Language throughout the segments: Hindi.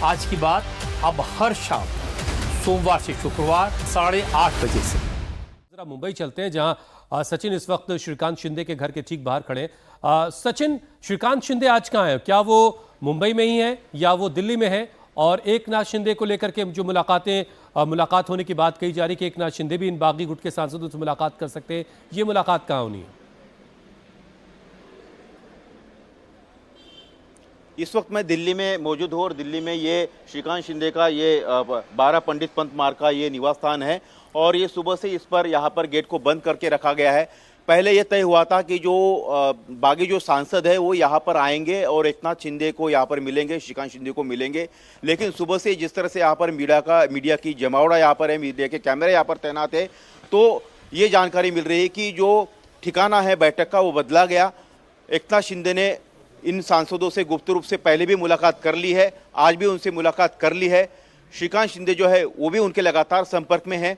आज की बात अब हर शाम सोमवार से शुक्रवार 8:30 बजे से। जरा मुंबई चलते हैं, जहां सचिन इस वक्त श्रीकांत शिंदे के घर के ठीक बाहर खड़े हैं। सचिन, श्रीकांत शिंदे आज कहाँ है? क्या वो मुंबई में ही है या वो दिल्ली में है? और एकनाथ शिंदे को लेकर के जो मुलाकात होने की बात कही जा रही कि एकनाथ शिंदे भी इन बागी गुट के सांसदों से मुलाकात कर सकते हैं, ये मुलाकात कहाँ होनी है? इस वक्त मैं दिल्ली में मौजूद हूँ और दिल्ली में ये श्रीकांत शिंदे का ये 12 पंडित पंत मार्ग का ये निवास स्थान है और ये सुबह से इस पर यहाँ पर गेट को बंद करके रखा गया है। पहले ये तय हुआ था कि जो बागी जो सांसद है वो यहाँ पर आएंगे और एकनाथ शिंदे को यहाँ पर मिलेंगे, श्रीकांत शिंदे को मिलेंगे, लेकिन सुबह से जिस तरह से यहाँ पर मीडिया की जमावड़ा यहाँ पर है, मीडिया के कैमरे यहाँ पर तैनात है, तो ये जानकारी मिल रही है कि जो ठिकाना है बैठक का वो बदला गया। एकनाथ शिंदे ने इन सांसदों से गुप्त रूप से पहले भी मुलाकात कर ली है, आज भी उनसे मुलाकात कर ली है। श्रीकांत शिंदे जो है वो भी उनके लगातार संपर्क में है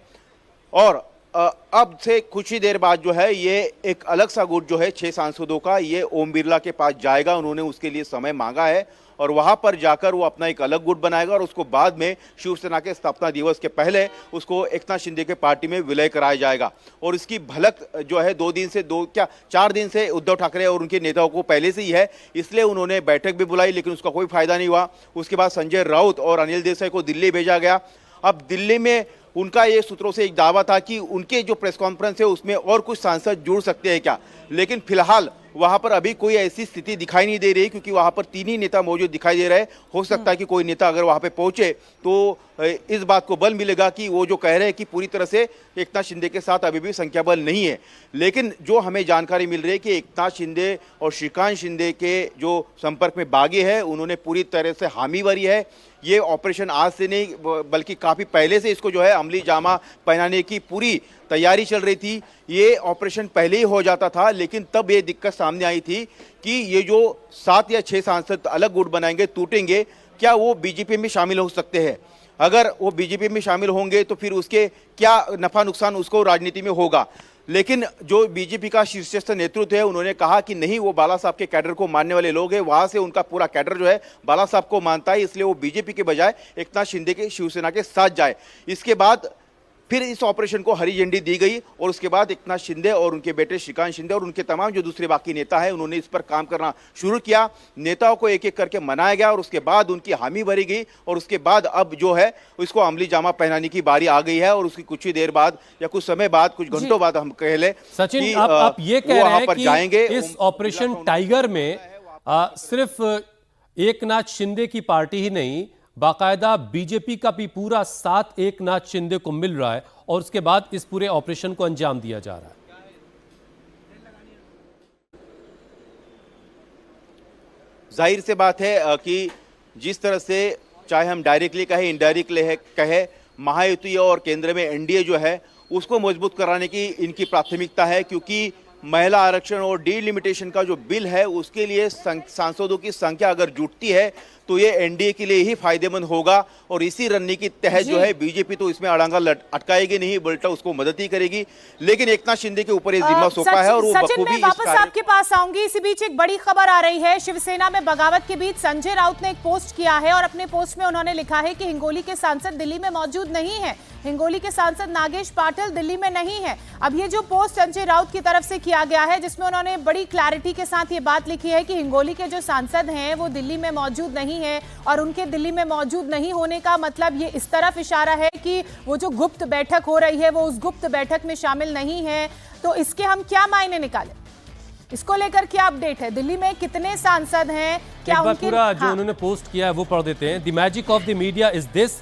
और अब से कुछ ही देर बाद जो है ये एक अलग सा गुट जो है 6 सांसदों का ये ओम बिरला के पास जाएगा। उन्होंने उसके लिए समय मांगा है और वहां पर जाकर वो अपना एक अलग गुट बनाएगा और उसको बाद में शिवसेना के स्थापना दिवस के पहले उसको एकनाथ शिंदे के पार्टी में विलय कराया जाएगा। और इसकी भलक जो है 4 दिन से उद्धव ठाकरे और उनके नेताओं को पहले से ही है, इसलिए उन्होंने बैठक भी बुलाई लेकिन उसका कोई फायदा नहीं हुआ। उसके बाद संजय राउत और अनिल देसाई को दिल्ली भेजा गया। अब दिल्ली में उनका ये सूत्रों से एक दावा था कि उनके जो प्रेस कॉन्फ्रेंस है उसमें और कुछ सांसद जुड़ सकते हैं क्या, लेकिन फिलहाल वहां पर अभी कोई ऐसी स्थिति दिखाई नहीं दे रही क्योंकि वहां पर 3 ही नेता मौजूद दिखाई दे रहे हैं। हो सकता है कि कोई नेता अगर वहां पे पहुंचे तो इस बात को बल मिलेगा कि वो जो कह रहे हैं कि पूरी तरह से एकनाथ शिंदे के साथ अभी भी संख्या बल नहीं है। लेकिन जो हमें जानकारी मिल रही है कि एकनाथ शिंदे और श्रीकांत शिंदे के जो संपर्क में बागी है उन्होंने पूरी तरह से हामी भरी है। ये ऑपरेशन आज से नहीं बल्कि काफ़ी पहले से इसको जो है अमली जामा पहनाने की पूरी तैयारी चल रही थी। ये ऑपरेशन पहले ही हो जाता था लेकिन तब ये दिक्कत सामने आई थी कि ये जो 7 या 6 सांसद अलग गुट बनाएंगे, टूटेंगे, क्या वो बीजेपी में शामिल हो सकते हैं? अगर वो बीजेपी में शामिल होंगे तो फिर उसके क्या नफा नुकसान उसको राजनीति में होगा। लेकिन जो बीजेपी का शीर्षस्थ नेतृत्व है उन्होंने कहा कि नहीं, वो बाला साहब के कैडर को मानने वाले लोग हैं, वहां से उनका पूरा कैडर जो है बाला साहब को मानता है, इसलिए वो बीजेपी के बजाय एकनाथ शिंदे के शिवसेना के साथ जाए। इसके बाद फिर इस ऑपरेशन को हरी झंडी दी गई और उसके बाद एकनाथ शिंदे और उनके बेटे श्रीकांत शिंदे और उनके तमाम जो दूसरे बाकी नेता हैं उन्होंने इस पर काम करना शुरू किया। नेताओं को एक एक करके मनाया गया और उसके बाद उनकी हामी भरी गई और उसके बाद अब जो है उसको अमली जामा पहनाने की बारी आ गई है और उसकी कुछ ही देर बाद या कुछ समय बाद, कुछ घंटों बाद हम कह ले सचिन, आप ये कह रहे हैं कि जाएंगे इस ऑपरेशन टाइगर में सिर्फ एकनाथ शिंदे की पार्टी ही नहीं, बाकायदा बीजेपी का भी पूरा साथ एकनाथ शिंदे को मिल रहा है और उसके बाद इस पूरे ऑपरेशन को अंजाम दिया जा रहा है। जाहिर से बात है कि जिस तरह से चाहे हम डायरेक्टली कहे इनडायरेक्टली कहे, महायुति और केंद्र में एनडीए जो है उसको मजबूत कराने की इनकी प्राथमिकता है, क्योंकि महिला आरक्षण और डिलिमिटेशन का जो बिल है उसके लिए सांसदों की संख्या अगर जुटती है तो ये एनडीए के लिए ही फायदेमंद होगा और इसी रणनीति के तहत जो है बीजेपी तो इसमें अड़ंगा अटकाएगी नहीं, बल्कि उसको मदद ही करेगी। लेकिन एकनाथ शिंदे के ऊपर ये जिम्मा सौंपा है और वो बखूबी मैं वापस आपके पास आऊंगी। इसी बीच एक बड़ी खबर आ रही है, शिवसेना में बगावत के बीच संजय राउत ने एक पोस्ट किया है और अपने पोस्ट में उन्होंने लिखा है कि हिंगोली के सांसद दिल्ली में मौजूद नहीं है, हिंगोली के सांसद नागेश पाटिल दिल्ली में नहीं है। अब ये जो पोस्ट संजय राउत की तरफ से किया गया है जिसमें उन्होंने बड़ी क्लैरिटी के साथ ये बात लिखी है कि हिंगोली के जो सांसद हैं वो दिल्ली में मौजूद नहीं है और उनके दिल्ली में मौजूद नहीं होने का मतलब ये इस तरफ इशारा है कि वो जो गुप्त बैठक हो रही है वो उस गुप्त बैठक में शामिल नहीं है। तो इसके हम क्या मायने निकालें, इसको लेकर क्या अपडेट है? दिल्ली में कितने सांसद हैं, क्या उनके पूरा जो उन्होंने पोस्ट किया है वो पढ़ देते हैं। The magic of the media is this: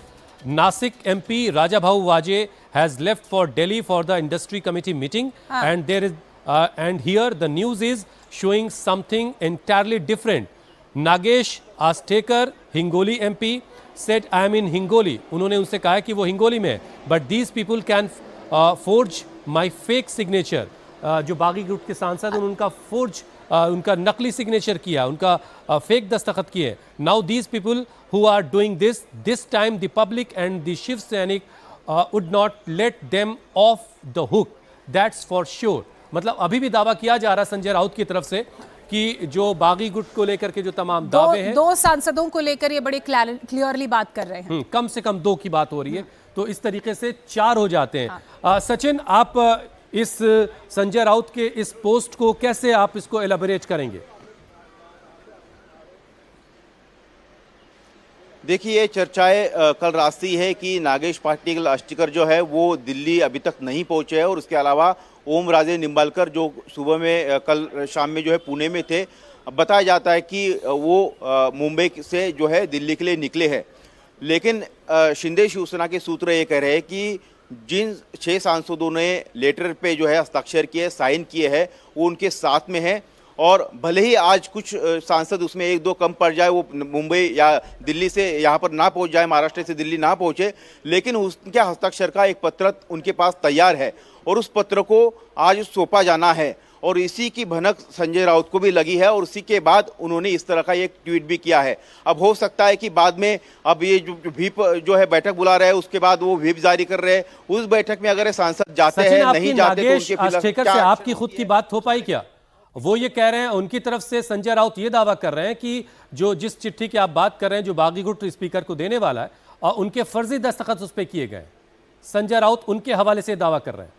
Nasik MP Raja Bhau Waje has left for Delhi for the industry committee meeting, and here the news is showing something entirely different. Nagesh Astekar, Hingoli MP, said I am in Hingoli. उन्होंने उनसे कहा कि वो हिंगोली में है, but these people can forge my fake signature. जो बागी ग्रुप के सांसद हैं उनका उनका नकली सिग्नेचर किया, उनका फेक दस्तखत किए। Now these people who are doing this time the public and the Shiv Sainik would not let them off the hook, that's for sure. मतलब अभी भी दावा किया जा रहा है संजय राउत की तरफ से कि जो बागी गुट को लेकर के जो तमाम दावे हैं, दो सांसदों को लेकर ये बड़े क्लियरली बात कर रहे हैं। कम से कम 2 की बात हो रही है, तो इस तरीके से 4 हो जाते हैं। सचिन, आप इस संजय राउत के इस पोस्ट को कैसे आप इसको एलाबोरेट करेंगे? देखिए, ये चर्चाएं कल रात से ही है कि नागेश पाटिल अस्टिकर जो है वो दिल्ली अभी तक नहीं पहुंचे हैं, और उसके अलावा ओम राजे निंबालकर जो सुबह में कल शाम में जो है पुणे में थे, बताया जाता है कि वो मुंबई से जो है दिल्ली के लिए निकले हैं। लेकिन शिंदे शिवसेना के सूत्र ये कह रहे हैं कि जिन 6 सांसदों ने लेटर पे जो है हस्ताक्षर किए, साइन किए हैं, वो उनके साथ में है। और भले ही आज कुछ सांसद उसमें 1-2 कम पड़ जाए, वो मुंबई या दिल्ली से यहाँ पर ना पहुँच जाए, महाराष्ट्र से दिल्ली ना पहुँचे, लेकिन उनके हस्ताक्षर का एक पत्र उनके पास तैयार है और उस पत्र को आज सौंपा जाना है। और इसी की भनक संजय राउत को भी लगी है, और उसी के बाद उन्होंने इस तरह का एक ट्वीट भी किया है। अब हो सकता है कि बाद में अब ये जो व्हिप जो है बैठक बुला रहे हैं, उसके बाद वो व्हिप जारी कर रहे हैं, उस बैठक में अगर सांसद जाते हैं, नहीं जाते तो उनके अस्टिकर से आपकी खुद की बात हो पाई क्या? वो ये कह रहे हैं, उनकी तरफ से संजय राउत ये दावा कर रहे हैं कि जिस चिट्ठी की आप बात कर रहे हैं, जो बागी गुट स्पीकर को देने वाला है, और उनके फर्जी दस्तखत उस पर किए गए। संजय राउत उनके हवाले से दावा कर रहे हैं।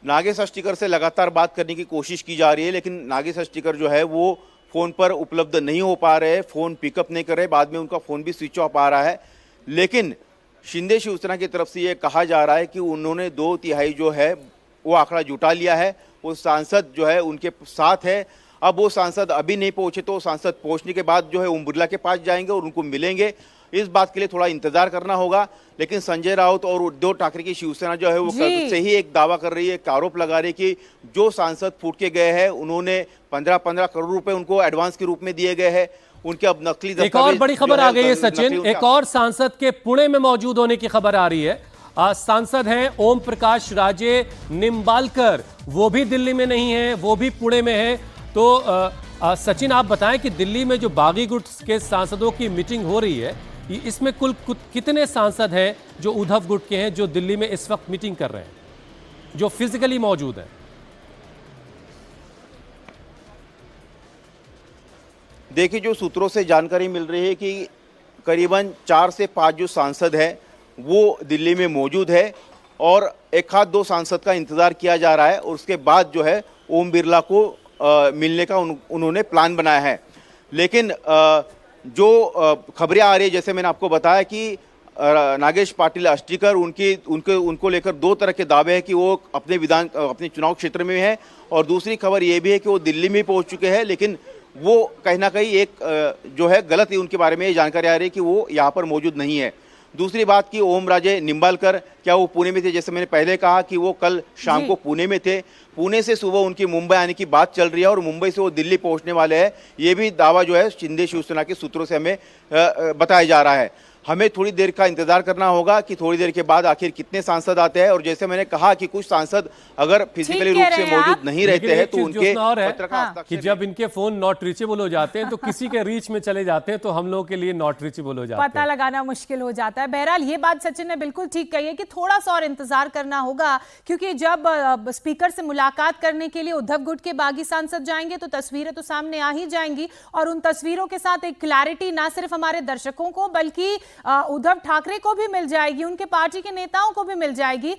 नागेश अस्टिकर से लगातार बात करने की कोशिश की जा रही है, लेकिन नागेश अस्टिकर जो है वो फ़ोन पर उपलब्ध नहीं हो पा रहे, फ़ोन पिकअप नहीं कर रहे, बाद में उनका फ़ोन भी स्विच ऑफ आ रहा है। लेकिन शिंदे शिवसेना की तरफ से ये कहा जा रहा है कि उन्होंने 2/3 जो है वो आंकड़ा जुटा लिया है, वो सांसद जो है उनके साथ है। अब वो सांसद अभी नहीं पहुंचे तो सांसद पहुंचने के बाद जो है ओम बिरला के पास जाएंगे और उनको मिलेंगे। इस बात के लिए थोड़ा इंतजार करना होगा। लेकिन संजय राउत और उद्धव ठाकरे की शिवसेना जो है वो कल से ही एक दावा कर रही है, एक आरोप लगा रही है कि जो सांसद फूट के गए हैं, उन्होंने 15-15 करोड़ रुपए उनको एडवांस के रूप में दिए गए हैं। उनके अब नकली एक और बड़ी खबर आ गई है सचिन, एक और सांसद के पुणे में मौजूद होने की खबर आ रही है। सांसद हैं ओम प्रकाश राजे निंबालकर, वो भी दिल्ली में नहीं है, वो भी पुणे में है। तो सचिन, आप बताएं कि दिल्ली में जो बागी गुट के सांसदों की मीटिंग हो रही है, इसमें कुल कितने सांसद हैं जो उद्धव गुट के हैं, जो दिल्ली में इस वक्त मीटिंग कर रहे हैं, जो फिजिकली मौजूद हैं? देखिए, जो सूत्रों से जानकारी मिल रही है कि करीबन 4 से 5 जो सांसद हैं वो दिल्ली में मौजूद है, और 1-2 सांसद का इंतजार किया जा रहा है, और उसके बाद जो है ओम बिरला को मिलने का उन्होंने प्लान बनाया है। लेकिन जो खबरें आ रही है, जैसे मैंने आपको बताया कि नागेश पाटिल अस्टिकर उनको लेकर 2 तरह के दावे हैं कि वो अपने चुनाव क्षेत्र में हैं, और दूसरी खबर ये भी है कि वो दिल्ली में पहुंच चुके हैं। लेकिन वो कहीं ना कहीं एक जो है गलत उनके बारे में ये जानकारी आ रही है कि वो यहाँ पर मौजूद नहीं है। दूसरी बात कि ओम राजे निंबालकर क्या वो पुणे में थे? जैसे मैंने पहले कहा कि वो कल शाम को पुणे में थे, पुणे से सुबह उनकी मुंबई आने की बात चल रही है, और मुंबई से वो दिल्ली पहुंचने वाले हैं। ये भी दावा जो है शिंदे शिवसेना के सूत्रों से हमें बताया जा रहा है। हमें थोड़ी देर का इंतजार करना होगा कि थोड़ी देर के बाद आखिर कितने सांसद आते हैं, और जैसे मैंने कहा कि कुछ सांसद अगर फिजिकली रूप से मौजूद नहीं रहते हैं तो उनके पत्र का कि जब इनके फोन नॉट रीचेबल हो जाते हैं तो किसी के रीच में चले जाते हैं, तो हम लोगों के लिए नॉट रीचेबल हो जाते हैं, पता लगाना मुश्किल हो जाता है। बहरहाल ये बात सचिन ने बिल्कुल ठीक कही है कि थोड़ा सा और इंतजार करना होगा, क्योंकि जब स्पीकर से मुलाकात करने के लिए उद्धव गुट के बागी सांसद जाएंगे तो तस्वीरें तो सामने आ ही जाएंगी, और उन तस्वीरों के साथ एक क्लैरिटी ना सिर्फ हमारे दर्शकों को बल्कि उद्धव ठाकरे को भी मिल जाएगी, उनके पार्टी के नेताओं को भी मिल जाएगी।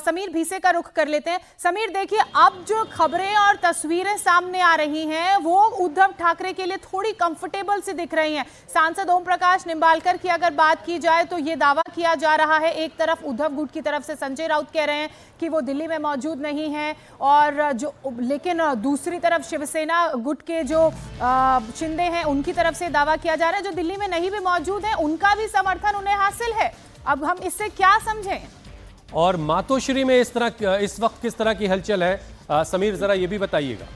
समीर भीसे का रुख कर लेते हैं। समीर, देखिए, अब जो खबरें और तस्वीरें सामने आ रही हैं वो उद्धव ठाकरे के लिए थोड़ी कंफर्टेबल सी दिख रही हैं। सांसद ओम प्रकाश निंबालकर की अगर बात की जाए तो ये दावा किया जा रहा है, एक तरफ उद्धव गुट की तरफ से संजय राउत कह रहे हैं कि वो दिल्ली में मौजूद नहीं है, और लेकिन दूसरी तरफ शिवसेना गुट के जो शिंदे हैं उनकी तरफ से दावा किया जा रहा है जो दिल्ली में नहीं भी मौजूद है, उनका भी समर्थन उन्हें हासिल है। अब हम इससे क्या समझें? और मातोश्री में इस वक्त किस तरह की हलचल है, समीर जरा ये भी बताइएगा।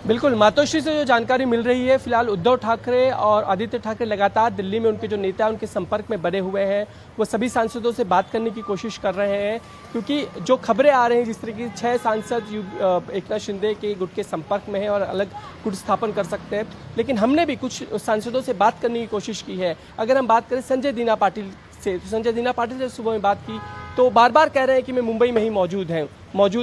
बिल्कुल, मातोश्री से जो जानकारी मिल रही है, फिलहाल उद्धव ठाकरे और आदित्य ठाकरे लगातार दिल्ली में उनके जो नेता हैं उनके संपर्क में बने हुए हैं। वो सभी सांसदों से बात करने की कोशिश कर रहे हैं, क्योंकि जो खबरें आ रही हैं जिस तरह की 6 सांसद एकनाथ शिंदे के गुट के संपर्क में हैं और अलग गुट स्थापन कर सकते हैं, लेकिन हमने भी कुछ सांसदों से बात करने की कोशिश की है। अगर हम बात करें संजय दीना पाटिल से, तो संजय दीना पाटिल से सुबह में बात की तो बार बार कह रहे हैं कि मैं मुंबई में ही मौजूद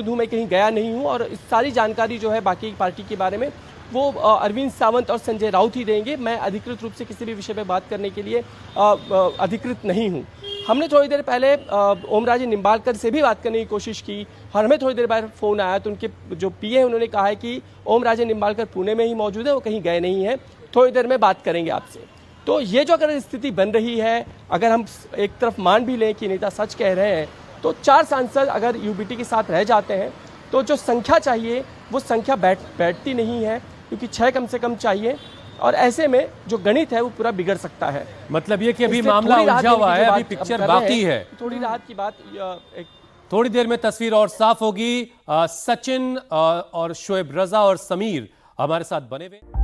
हूँ, मैं कहीं गया नहीं हूँ। और इस सारी जानकारी जो है बाकी पार्टी के बारे में वो अरविंद सावंत और संजय राउत ही देंगे। मैं अधिकृत रूप से किसी भी विषय पर बात करने के लिए अधिकृत नहीं हूँ। हमने थोड़ी देर पहले ओम राजे निम्बालकर से भी बात करने की कोशिश की और हमें थोड़ी देर बाद फ़ोन आया तो उनके जो पीए हैं उन्होंने कहा है कि ओम राजे निम्बालकर पुणे में ही मौजूद है, वो कहीं गए नहीं हैं, थोड़ी देर में बात करेंगे आपसे। तो ये जो अगर स्थिति बन रही है, अगर हम एक तरफ मान भी लें कि नेता सच कह रहे हैं, तो 4 सांसद अगर यूबीटी के साथ रह जाते हैं तो जो संख्या चाहिए वो संख्या बैठती नहीं है, क्योंकि 6 कम से कम चाहिए और ऐसे में जो गणित है वो पूरा बिगड़ सकता है। मतलब ये कि अभी मामला उलझा हुआ है, अभी पिक्चर बाकी है। थोड़ी राहत की बात थोड़ी देर में तस्वीर और साफ होगी। सचिन और शोएब रजा और समीर हमारे साथ बने हुए।